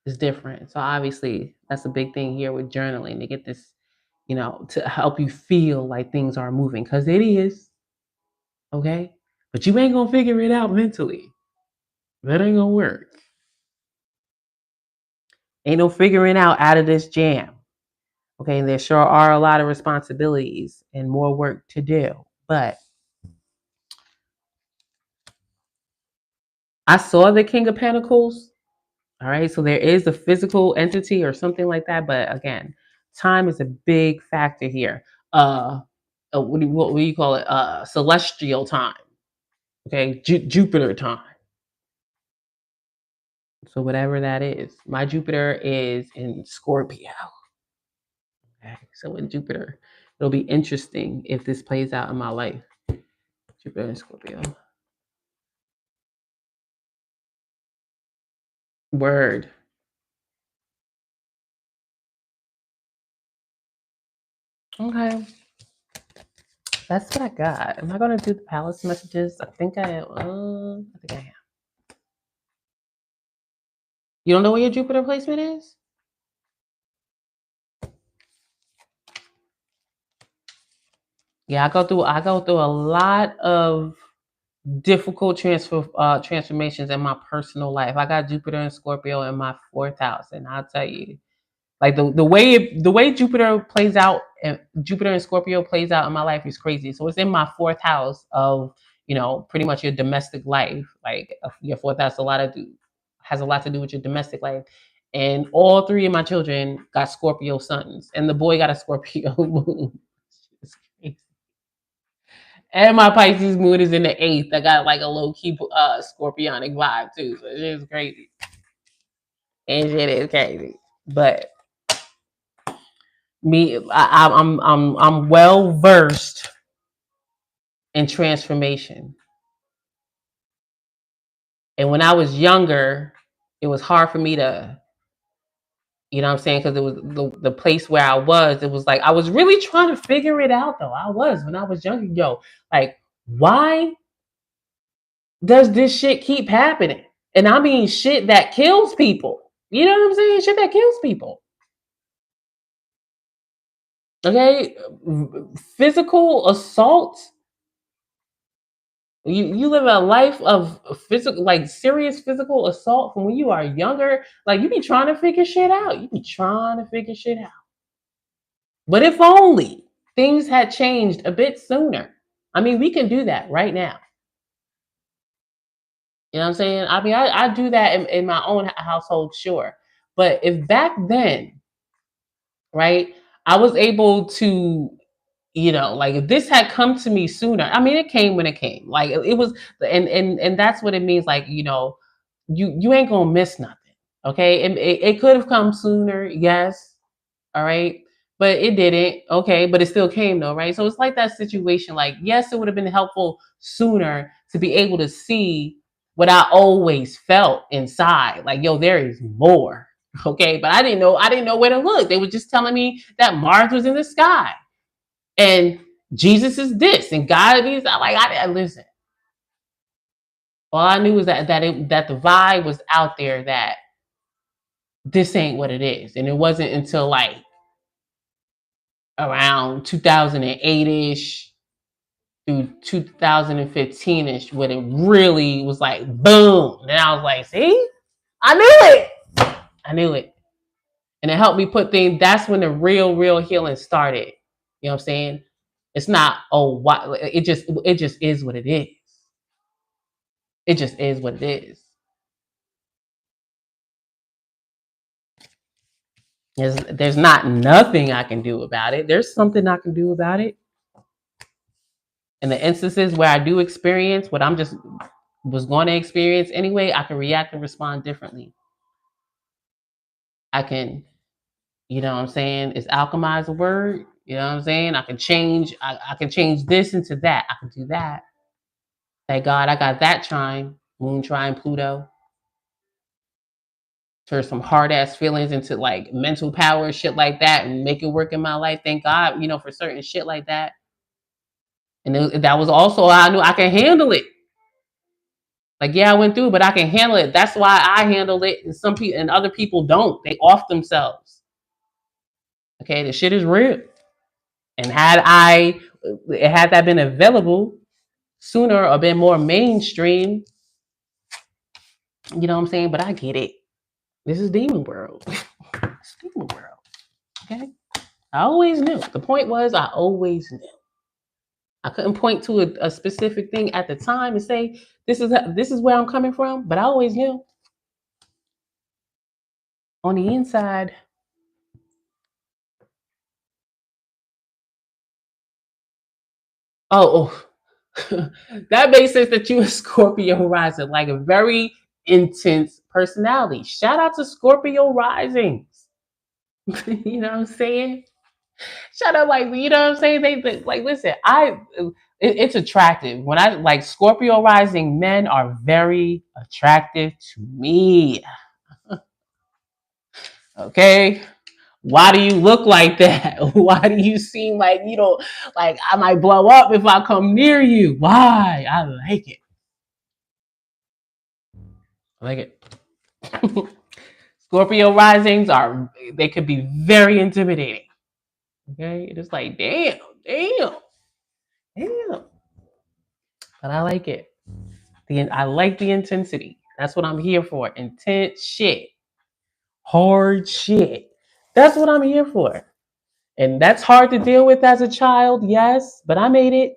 is different. So obviously that's a big thing here with journaling to get this, to help you feel like things are moving because it is, okay? But you ain't gonna figure it out mentally. That ain't gonna work. Ain't no figuring out of this jam. Okay, and there sure are a lot of responsibilities and more work to do. But I saw the King of Pentacles. All right, so there is a physical entity or something like that, but again, time is a big factor here. What do you call it? Celestial time. Okay, Jupiter time. So whatever that is, my Jupiter is in Scorpio. Okay, so in Jupiter, it'll be interesting if this plays out in my life. Jupiter and Scorpio. Word. Okay. That's what I got. Am I gonna do the palace messages? I think I am. You don't know where your Jupiter placement is? Yeah, I go through a lot of difficult transformations in my personal life. I got Jupiter and Scorpio in my fourth house, and I'll tell you, like the way Jupiter plays out, and Jupiter and Scorpio plays out in my life is crazy. So it's in my fourth house of pretty much your domestic life. Like your fourth house, has a lot to do with your domestic life. And all three of my children got Scorpio suns, and the boy got a Scorpio moon. It's crazy. And my Pisces moon is in the eighth. I got like a low key scorpionic vibe too. So it is crazy. And shit is crazy. But I'm well versed in transformation. And when I was younger, it was hard for me to, you know what I'm saying? Because it was the place where I was, it was like I was really trying to figure it out though. I was when I was younger, like why does this shit keep happening? And I mean shit that kills people. You know what I'm saying? Shit that kills people. Okay? Physical assault. You live a life of physical, like serious physical assault from when you are younger. Like you be trying to figure shit out. You be trying to figure shit out. But if only things had changed a bit sooner. I mean, we can do that right now. You know what I'm saying? I mean, I do that in my own household, sure. But if back then, right, I was able to, like if this had come to me sooner, I mean, it came when it came. Like it was, and that's what it means. Like, you ain't gonna miss nothing. Okay. It could have come sooner, yes. All right. But it didn't. Okay. But it still came though, right? So it's like that situation. Like, yes, it would have been helpful sooner to be able to see what I always felt inside. Like, yo, there is more. Okay. But I didn't know where to look. They were just telling me that Mars was in the sky and Jesus is this and God is like I listen. All I knew was that the vibe was out there that this ain't what it is. And it wasn't until like around 2008-ish through 2015-ish when it really was like boom. And I was like, see, I knew it. I knew it. And it helped me put things, that's when the real healing started. You know what I'm saying? It's not, oh, what it just is what it is. It just is what it is. There's not nothing I can do about it. There's something I can do about it. In the instances where I do experience what I'm just was going to experience anyway, I can react and respond differently. I can, you know what I'm saying? Is alchemize a word? You know what I'm saying? I can change. I can change this into that. I can do that. Thank God I got that trine, Moon trine Pluto. Turn some hard ass feelings into like mental power, shit like that, and make it work in my life. Thank God, for certain shit like that. And that was also I knew I can handle it. Like, yeah, I went through, but I can handle it. That's why I handle it, and some people and other people don't. They off themselves. Okay, the shit is real. And had that been available sooner or been more mainstream, you know what I'm saying? But I get it. This is demon world. It's demon world. Okay. I always knew. The point was I always knew. I couldn't point to a specific thing at the time and say this is where I'm coming from, but I always knew on the inside. Oh, oh. That makes sense that you a Scorpio rising, like a very intense personality. Shout out to Scorpio risings. You know what I'm saying? Shout out, like, you know what I'm saying? Like, listen, it's attractive. When I like Scorpio rising men are very attractive to me. Okay. Why do you look like that? Why do you seem like you don't like I might blow up if I come near you? Why? I like it. I like it. Scorpio risings are they could be very intimidating. Okay. It's like, damn, damn. But I like it. I like the intensity. That's what I'm here for. Intense shit. Hard shit. That's what I'm here for. And that's hard to deal with as a child, yes, but I made it.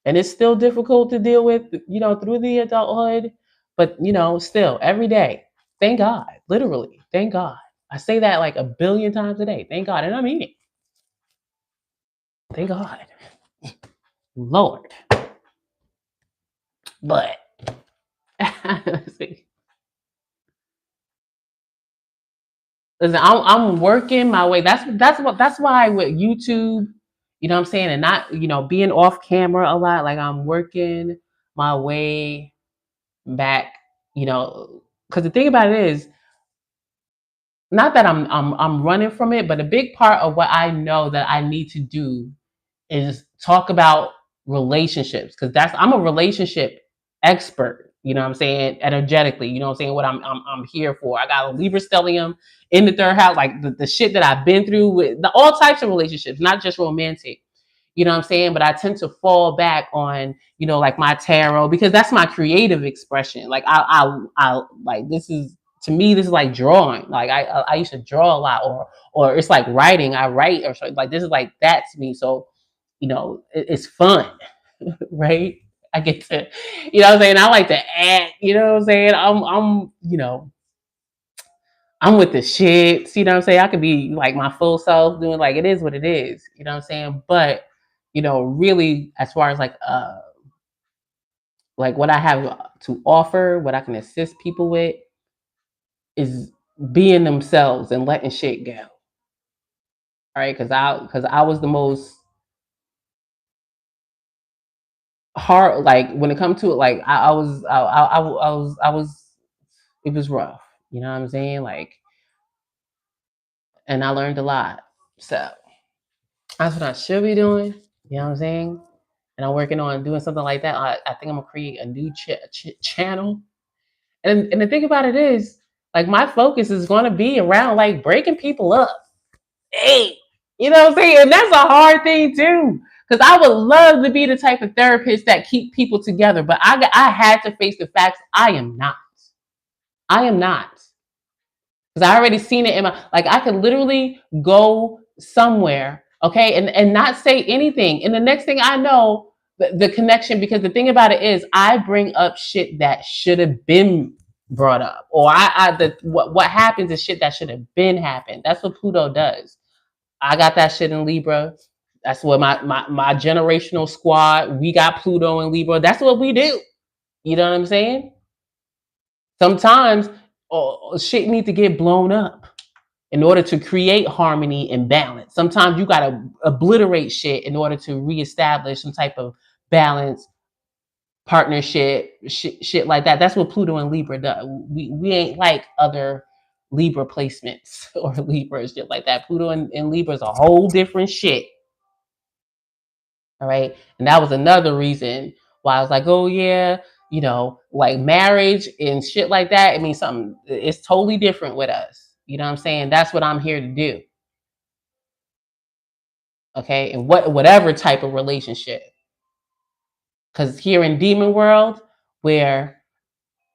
And it's still difficult to deal with, through the adulthood. But, still, every day, thank God, literally, thank God. I say that like a billion times a day. Thank God. And I mean it. Thank God. Lord. But, listen, I'm working my way. That's why with YouTube, you know what I'm saying, and not, being off camera a lot, like I'm working my way back, because the thing about it is, not that I'm running from it, but a big part of what I know that I need to do is talk about relationships, because that's I'm a relationship expert. You know what I'm saying? Energetically, you know what I'm saying? What I'm here for. I got a Libra stellium in the third house, like the shit that I've been through with all types of relationships, not just romantic. You know what I'm saying? But I tend to fall back on, like my tarot, because that's my creative expression. Like I like this is to me, this is like drawing. Like I used to draw a lot, or it's like writing. I write or something. Like this is like that to me. So, it's fun, right? I get to, what I'm saying? I like to act, you know what I'm saying? I'm with the shit. You know what I'm saying? I could be like my full self doing like it is what it is, you know what I'm saying? But, really as far as like what I have to offer, what I can assist people with is being themselves and letting shit go. All right. Cause I was the most hard, like when it comes to it, like I was it was rough. You know what I'm saying? Like, and I learned a lot. So that's what I should be doing. You know what I'm saying? And I'm working on doing something like that. I think I'm gonna create a new channel. And the thing about it is, like, my focus is gonna be around like breaking people up. Hey, you know what I'm saying? And that's a hard thing too. Because I would love to be the type of therapist that keep people together, but I had to face the facts. I am not. I am not. Because I already seen it in my like I could literally go somewhere, okay, and not say anything. And the next thing I know, the connection, because the thing about it is I bring up shit that should have been brought up. Or what happens is shit that should have been happened. That's what Pluto does. I got that shit in Libra. That's what my generational squad, we got Pluto in Libra. That's what we do. You know what I'm saying? Sometimes shit need to get blown up in order to create harmony and balance. Sometimes you gotta obliterate shit in order to reestablish some type of balance, partnership, shit like that. That's what Pluto and Libra does. We ain't like other Libra placements or Libra shit like that. Pluto and Libra is a whole different shit. All right. And that was another reason why I was like, oh yeah, like marriage and shit like that. I mean, something it's totally different with us. You know what I'm saying? That's what I'm here to do. Okay. And whatever type of relationship. Because here in Demon World, where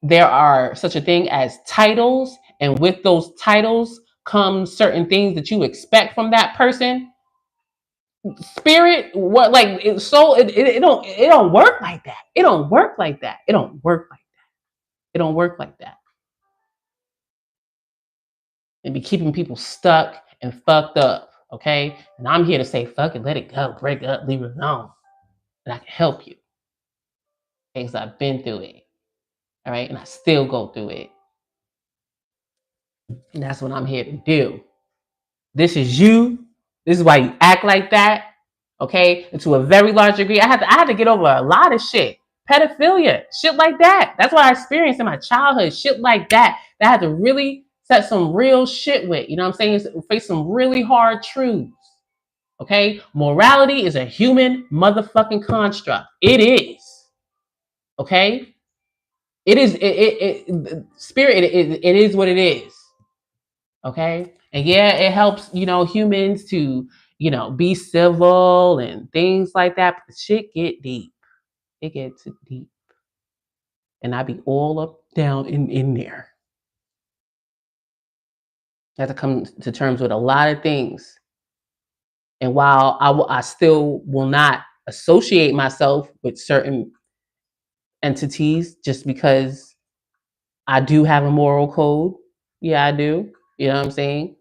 there are such a thing as titles, and with those titles come certain things that you expect from that person, spirit, what like it don't work like that. It don't work like that. It don't work like that. It don't work like that. And be keeping people stuck and fucked up. Okay? And I'm here to say fuck it, let it go, break up, leave it alone. And I can help you. Because I've been through it. All right, and I still go through it. And that's what I'm here to do. This is you. This is why you act like that. Okay, and to a very large degree, I had to get over a lot of shit, pedophilia, shit like that. That's what I experienced in my childhood, shit like that. That I had to really set some real shit with. You know what I'm saying? Face some really hard truths. Okay, morality is a human motherfucking construct. It is. Okay, it is. Spirit. It is what it is. Okay, and yeah, it helps humans to be civil and things like that, but the shit get deep. It gets deep, and I be all up down in there. I have to come to terms with a lot of things, and while I still will not associate myself with certain entities just because I do have a moral code. Yeah, I do. You know what I'm saying?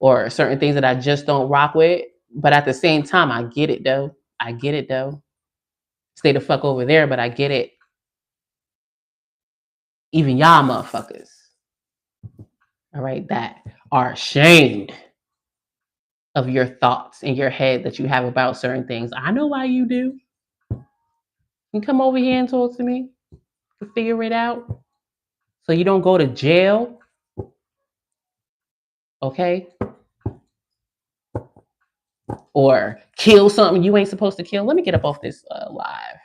Or certain things that I just don't rock with. But at the same time, I get it though. I get it though. Stay the fuck over there, but I get it. Even y'all motherfuckers, all right, that are ashamed of your thoughts in your head that you have about certain things. I know why you do. You come over here and talk to me to figure it out so you don't go to jail. Okay? Or kill something you ain't supposed to kill. Let me get up off this live.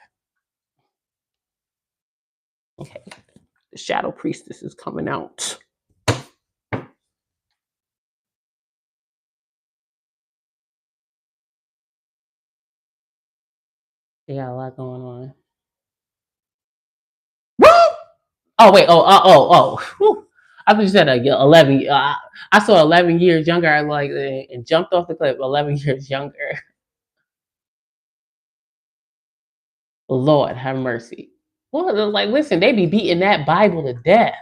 Okay. The Shadow Priestess is coming out. They got a lot going on. Woo! Oh wait! Oh! I thought you said 11. I saw 11 years younger. I like and jumped off the cliff. 11 years younger. Lord have mercy. Well, like listen, they be beating that Bible to death.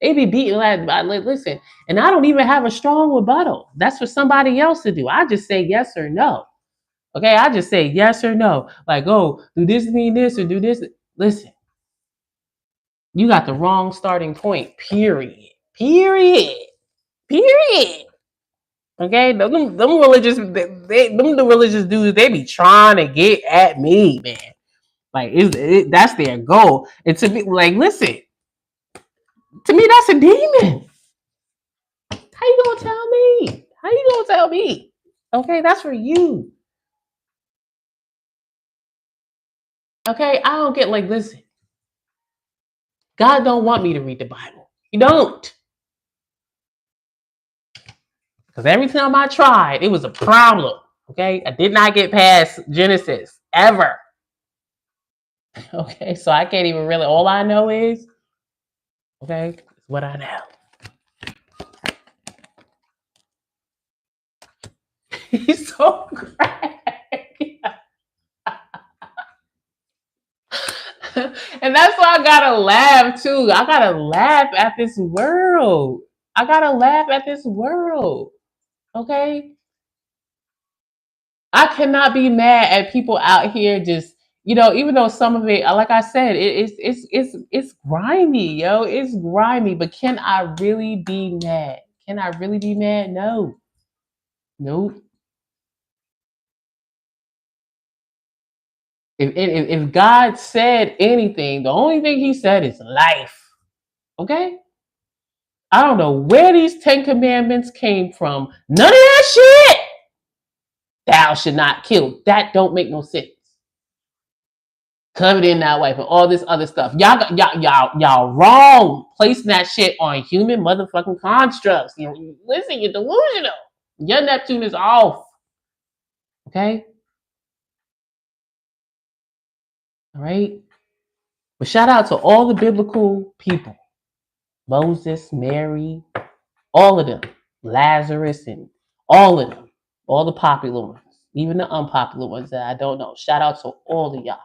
They be beating that. Like, listen, and I don't even have a strong rebuttal. That's for somebody else to do. I just say yes or no. Okay, I just say yes or no. Like, oh, do this mean this or do this? Listen, you got the wrong starting point. Period. Period. Period. Okay, them religious, them the religious dudes, they be trying to get at me, man. Like, that's their goal. And to be like, listen, to me, that's a demon. How you gonna tell me? How you gonna tell me? Okay, that's for you. Okay, I don't get like, listen, God don't want me to read the Bible. He don't. Because every time I tried, it was a problem. Okay, I did not get past Genesis ever. Okay, so I can't even really. All I know is, okay, it's what I know. He's so great. And that's why I gotta laugh too. I gotta laugh at this world. I gotta laugh at this world. Okay? I cannot be mad at people out here just, even though some of it, like I said, it's grimy, yo. It's grimy. But can I really be mad? Can I really be mad? No. Nope. If God said anything, the only thing he said is life. Okay? I don't know where these 10 commandments came from. None of that shit. Thou should not kill. That don't make no sense. Covered in that wife and all this other stuff. Y'all wrong placing that shit on human motherfucking constructs. Listen, you're delusional. Your Neptune is off. Okay? All right? But shout out to all the biblical people. Moses, Mary, all of them. Lazarus and all of them. All the popular ones. even the unpopular ones that I don't know. Shout out to all of y'all.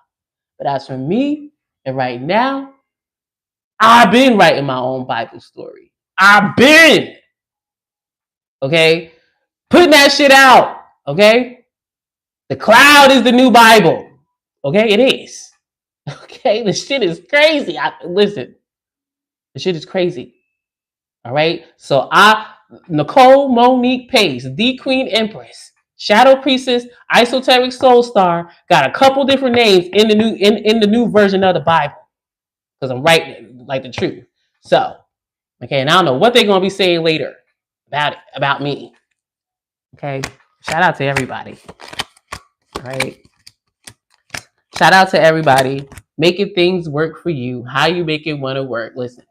But as for me, and right now, I've been writing my own Bible story. I've been, okay, putting that shit out, okay. The cloud is the new Bible, okay. It is, okay. The shit is crazy. Listen, the shit is crazy. All right. So Nicole Monique Pace, the Queen Empress, Shadow Priestess, Esoteric Soul Star, got a couple different names in the new version of the Bible because I'm writing like the truth. So, okay, and I don't know what they're gonna be saying later about me. Okay, shout out to everybody. All right, shout out to everybody making things work for you. How you make it want to work? Listen.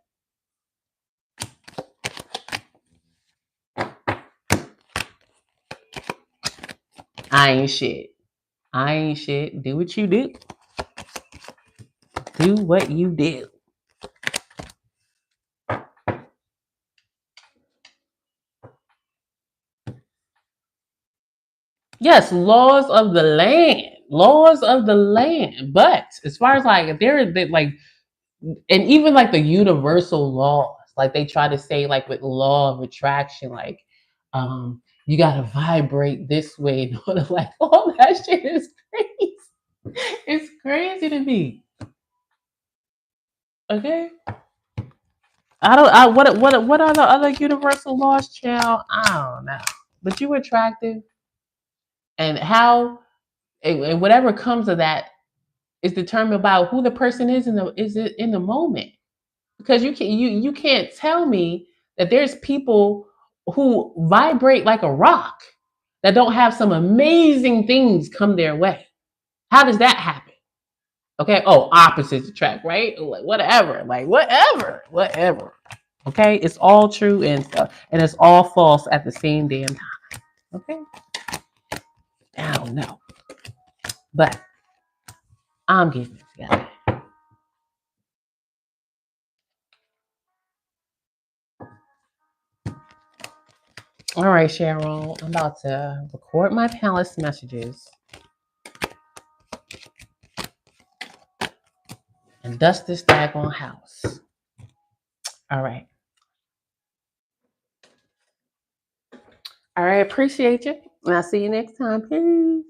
I ain't shit. I ain't shit. Do what you do. Do what you do. Yes, laws of the land. Laws of the land. But as far as like like, and even like the universal laws, like they try to say like with law of attraction, like you gotta vibrate this way in order, like all that shit is crazy. It's crazy to me. Okay. What are the other universal laws, child? I don't know. But you attractive, and how and whatever comes of that is determined by who the person is in the moment. Because you can't tell me that there's people who vibrate like a rock that don't have some amazing things come their way. How does that happen? Okay. Oh, opposites attract, right? Like whatever. Like whatever. Okay. It's all true and stuff, and it's all false at the same damn time. Okay. I don't know, but I'm getting it together. All right, Cheryl. I'm about to record my palace messages and dust this daggone house. All right. All right. Appreciate you. And I'll see you next time. Peace.